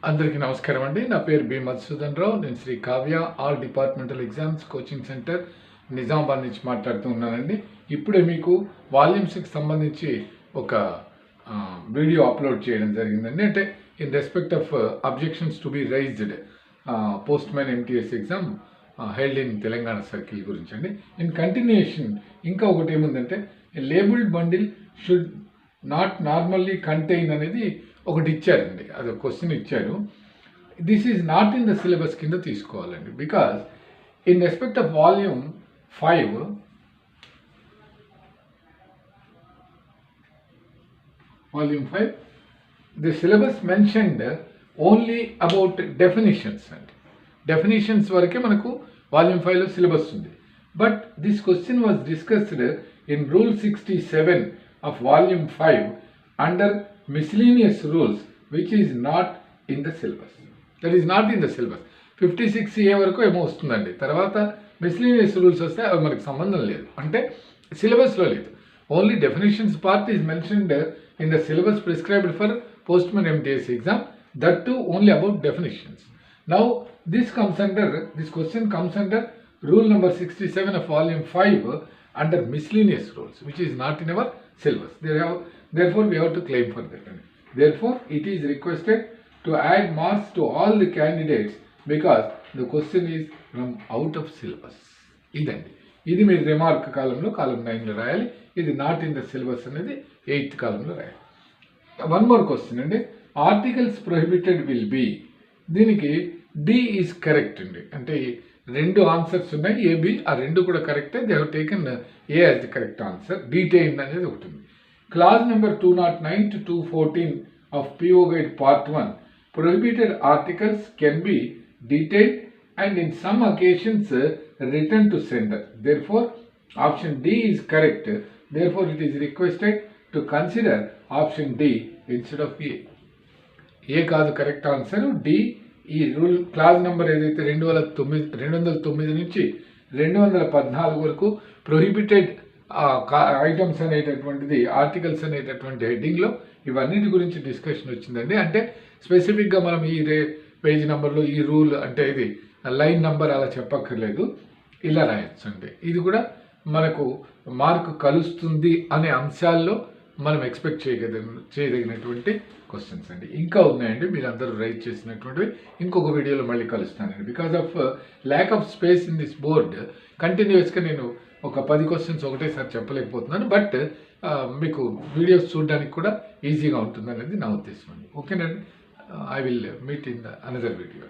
అందరికీ నమస్కారం అండి. నా పేరు బి మధుసూదన్ రావు. నేను Shri Kavya all departmental exams coaching centre Nizamabad నుంచి మాట్లాడుతూ ఉన్నానండి. ఇప్పుడే మీకు వాల్యూమ్స్కి సంబంధించి ఒక వీడియో అప్లోడ్ చేయడం జరిగిందండి. అంటే in respect of objections to be raised post man MTS exam held in Telangana circle గురించి అండి. ఇన్ కంటిన్యూషన్ ఇంకా ఒకటి ఏముందంటే labelled bundle should not normally contain అనేది ఒకటి ఇచ్చారండి. అది ఒక క్వశ్చన్ ఇచ్చారు. This is not in the syllabus కింద తీసుకోవాలండి. Because in respect of volume 5 the syllabus mentioned only about definitions and definitions వరకే మనకు వాల్యూమ్ 5 లో సిలబస్ ఉంది. But this question was discussed in rule 67 of volume 5 under miscellaneous rules which is not in the syllabus. That is not in the syllabus. 56A వరకు ఏమో వస్తుందండి. తర్వాత miscellaneous rules వస్తే అవి మనకు సంబంధం లేదు, అంటే సిలబస్లో లేదు. Only definitions part is mentioned in the syllabus prescribed for postman MTS exam, that to only about definitions. Now this question comes under rule number 67 of volume 5 under miscellaneous rules which is not in our syllabus. Therefore we have to claim for that. Therefore it is requested to add marks to all the candidates because the question is from out of syllabus. ఇది మీరు remark కాలంలో కాలం 9లో రాయాలి. ఇది not in the syllabus అనేది 8th కాలంలో రాయాలి. One more question అండి. Articles prohibited will be, దీనికి డి ఈజ్ కరెక్ట్ అండి. అంటే రెండు ఆన్సర్స్ ఉన్నాయి, ఏబి, ఆ రెండు కూడా కరెక్టే. They have taken a as the correct answer. Detain అనేది ఒకటి ఉంది. Clause number 209 to 214 of PO Guide Part 1, prohibited articles can be detailed and in some occasions written to sender. Therefore, option D is correct. Therefore, it is requested to consider option D instead of A. A కాదు correct answer, D. ఈ rule clause number ఏదైతే 209 నుంచి 214 వరకు prohibited items అనేటటువంటిది, articles అనేటటువంటి హెడ్డింగ్లో ఇవన్నిటి గురించి discussion వచ్చిందండి. అంటే స్పెసిఫిక్గా మనం ఈ పేజ్ నెంబర్లో ఈ రూల్ అంటే ఇది లైన్ నెంబర్ అలా చెప్పక్కర్లేదు, ఇలా రాయొచ్చు అండి. ఇది కూడా మనకు మార్కు కలుస్తుంది అనే అంశాల్లో మనం ఎక్స్పెక్ట్ చేయదగినటువంటి క్వశ్చన్స్ అండి. ఇంకా ఉన్నాయండి, మీరు అందరూ రైట్ చేసినటువంటివి. ఇంకొక వీడియోలో మళ్ళీ కలుస్తానండి. Because of lack of space in this board కంటిన్యూస్గా నేను ఒక 10 క్వశ్చన్స్ ఒకటేసారి చెప్పలేకపోతున్నాను. బట్ మీకు వీడియోస్ చూడడానికి కూడా ఈజీగా ఉంటుంది అనేది నా ఉద్దేశం అండి. ఓకేనండి. I will meet in the another video.